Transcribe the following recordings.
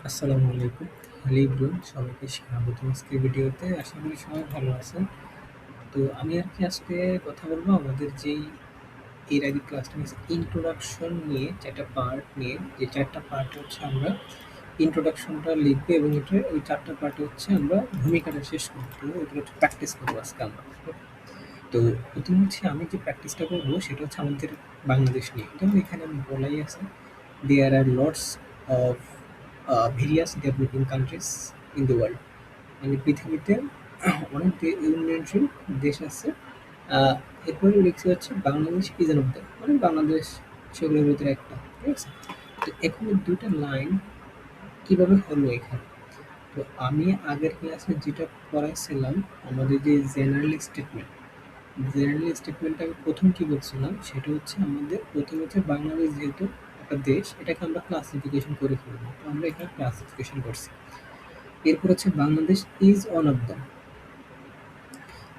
আসসালামু আলাইকুম। Hello everyone, সবাইকে স্বাগতম আজকের ভিডিওতে। আশা করি সবাই ভালো আছেন। তো আমি আজকে কথা বলবো আমাদের যেই এর আগে ক্লাসটা নিয়েছি ইন্ট্রোডাকশন নিয়ে ৪ টা পার্ট নিয়ে। যে ৪ টা পার্টে হচ্ছে আমরা ইন্ট্রোডাকশনটা লিখবো এবং এটা ওই ৪ টা পার্টে হচ্ছে আমরা ভূমিকাটা শেষ করতে হবে। এগুলো হচ্ছে প্র্যাকটিস করবো আজকে আমরা। তো প্রথম হচ্ছে আমি যে প্র্যাকটিসটা করবো সেটা হচ্ছে আমাদের বাংলাদেশ নিয়ে। যেমন এখানে আমি বলাই আছে there are lots of various developing countries in the world. মানে পৃথিবীতে অনেক উন্নয়নশীল দেশ আছে। এরপরে লিখছে হচ্ছে বাংলাদেশ ইজ অফ দ্য, মানে বাংলাদেশ সেগুলোর ভিতরে একটা। ঠিক আছে? তো এখানে দুটো লাইন কিভাবে হলো এখানে? তো আমি আগের ক্লাসে যেটা পড়াইছিলাম আমাদের যে জেনারেল স্টেটমেন্টটা আমি প্রথম কি বলছিলাম সেটা হচ্ছে আমাদের প্রথমে হচ্ছে বাংলাদেশ যেহেতু একটা দেশ, এটাকে আমরা ক্লাসিফিকেশন করে ফেলবো। তো আমরা এখানে ক্লাসিফিকেশন করছি। এরপর হচ্ছে Bangladesh is one of the,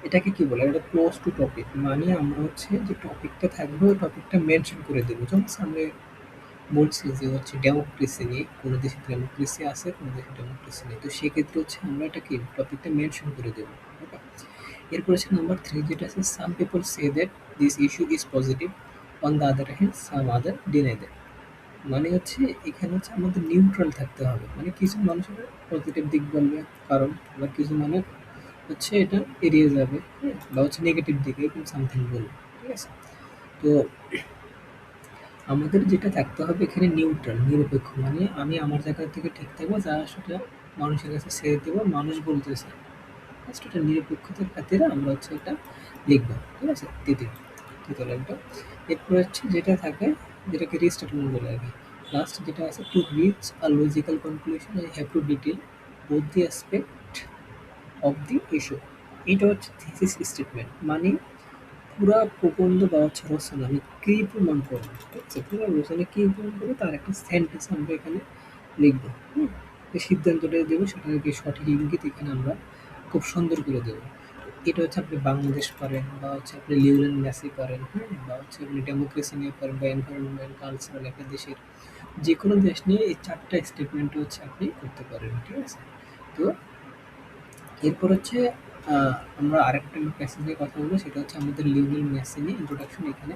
এটাকে কি বলে? এটা ক্লোজ টু টপিক, মানে আমরা হচ্ছে যে টপিকটা থাকবে ওই টপিকটা মেনশন করে দেবো। যেমন সামনে বলছি যে হচ্ছে ডেমোক্রেসি নিয়ে, কোনো দেশে ডেমোক্রেসি আছে, কোনো দেশে ডেমোক্রেসি নেই। তো সেক্ষেত্রে হচ্ছে আমরা এটাকে টপিকটা মেনশন করে দেবো। ওকে, এরপর হচ্ছে নাম্বার 3 যেটা আছে some people say that this issue is positive, on the other hand some other deny that. মানে হচ্ছে এখানে হচ্ছে আমাদের নিউট্রাল থাকতে হবে। মানে কিছু মানুষের পজিটিভ দিক বলবে কারণ, আবার কিছু মানুষ হচ্ছে এটা এড়িয়ে যাবে, হ্যাঁ? বা হচ্ছে নেগেটিভ দিকে এরকম সামথিং বলবে। ঠিক আছে? তো আমাদের যেটা থাকতে হবে এখানে নিউট্রাল, নিরপেক্ষ। মানে আমি আমার জায়গা থেকে ঠিক থাকবো, যা সেটা মানুষের কাছে ছেড়ে দেবো। মানুষ বলতেছে জাস্ট এটা নিরপেক্ষতার খাতিরে আমরা হচ্ছে এটা লিখবো। ঠিক আছে? তৃতীয় লাইনটা। এরপর হচ্ছে যেটা থাকে যেটাকে রিস্টেটমেন্ট বলে আর কি। লাস্ট যেটা আছে to reach a logical conclusion I have to detail both the aspect of the issue. এটা হচ্ছে থিসিস স্টেটমেন্ট, মানে পুরা প্রবন্ধ বা হচ্ছে রচনা আমি কি প্রমাণ করবো। ঠিক আছে? পুরো রচনা কি প্রমাণ করবো তার একটা সেন্টেন্স আমরা এখানে লিখবো। যে সিদ্ধান্তটা দেবো সেটাকে সঠিক ইঙ্গিত এখানে আমরা খুব সুন্দর করে দেবো। এটা হচ্ছে আপনি বাংলাদেশ পারেন, বা হচ্ছে আপনি লিওনেল মেসি পারেন, হ্যাঁ? বা হচ্ছে আপনি ডেমোক্রেসি নিয়ে পারেন, বা এনভায়রনমেন্ট, কালচারাল একটা দেশের যে কোনো দেশ নিয়ে এই ৪ টা স্টেটমেন্ট হচ্ছে আপনি করতে পারেন। ঠিক আছে? তো এরপর হচ্ছে আমরা আরেকটা প্যাসেজ নিয়ে কথা বলবো, সেটা হচ্ছে আমাদের লিওনেল মেসি নিয়ে ইন্ট্রোডাকশন এখানে।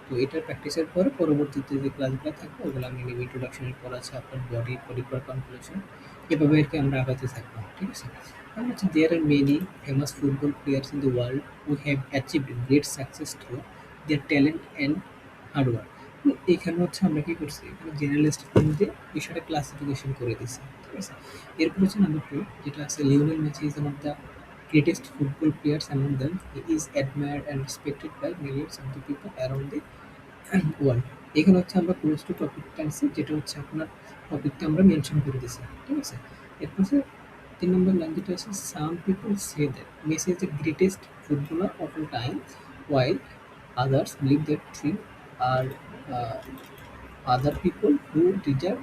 তো এটার প্র্যাকটিসের পরে পরবর্তীতে যে ক্লাসগুলো থাকবে ওগুলো আমি নেব। ইন্ট্রোডাকশনের পর আছে আপনার বডি ফর কনক্লুশন, এভাবে আর কি আমরা আগাতে থাকবো। ঠিক আছে? আর হচ্ছে there are many famous football players in the world who have achieved great success through their talent and hard work. এখানে হচ্ছে আমরা কি করছি, এখানে জেনারেল স্টেটমেন্ট দিয়ে বিষয়টা ক্লাসিফিকেশন করে দিচ্ছি। ঠিক আছে? এরপর হচ্ছে নাম্বার 2 যেটা আছে Lionel Messi is one of the greatest football players among them. He is admired and respected by millions of the people around the world. এখানে হচ্ছে আমরা ক্লোজ টু টপিকটা আনছি, যেটা হচ্ছে আপনার টপিকটা আমরা মেনশন করে দিছি। ঠিক আছে? এরপর হচ্ছে ৩ নম্বর লাইন যেটা আছে some people say that Messi is the greatest footballer of all time while others believe that three are other people who deserve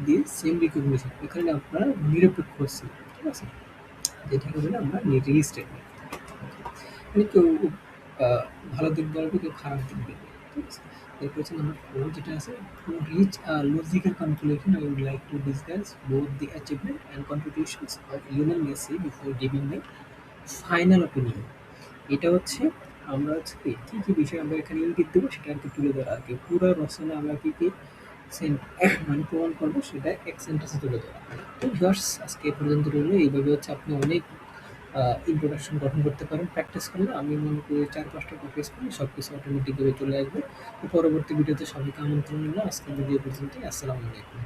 the same recognition. এখানে আপনারা নিরপেক্ষ হচ্ছে। ঠিক আছে? যেটাকে বলে আমরা নেগেটিভ স্টেটমেন্ট। মানে কেউ ভালো দিক বলবে, কেউ খারাপ দিক বলবে। ঠিক আছে? এরপর হচ্ছে নাম্বার 4 যেটা আছে to reach a logical conclusion I would like to discuss both the achievement and contributions of Lionel Messi before giving my final opinion. এটা হচ্ছে আমরা হচ্ছে কি বিষয় আমরা এখানে ইঙ্গিত দেবো সেটা আর কি তুলে ধরা আর কি। পুরো রচনা আমরা কি মানে প্রমাণ করবো সেটা এক সেন্টেন্সে তুলে ধরা। তো ভিউয়ার্স আজকে এ পর্যন্ত রইলো। এইভাবে হচ্ছে আপনি অনেক ইন্ট্রোডাকশন গঠন করতে পারেন প্র্যাকটিস করলে। আমি মনে করি ৪-৫টা প্র্যাকটিস করলে সব কিছু অটোমেটিকভাবে চলে আসবে। তো পরবর্তী ভিডিওতে সবাইকে আমন্ত্রণ রইলো। আজকের ভিডিও পর্যন্তই। আসসালামু আলাইকুম।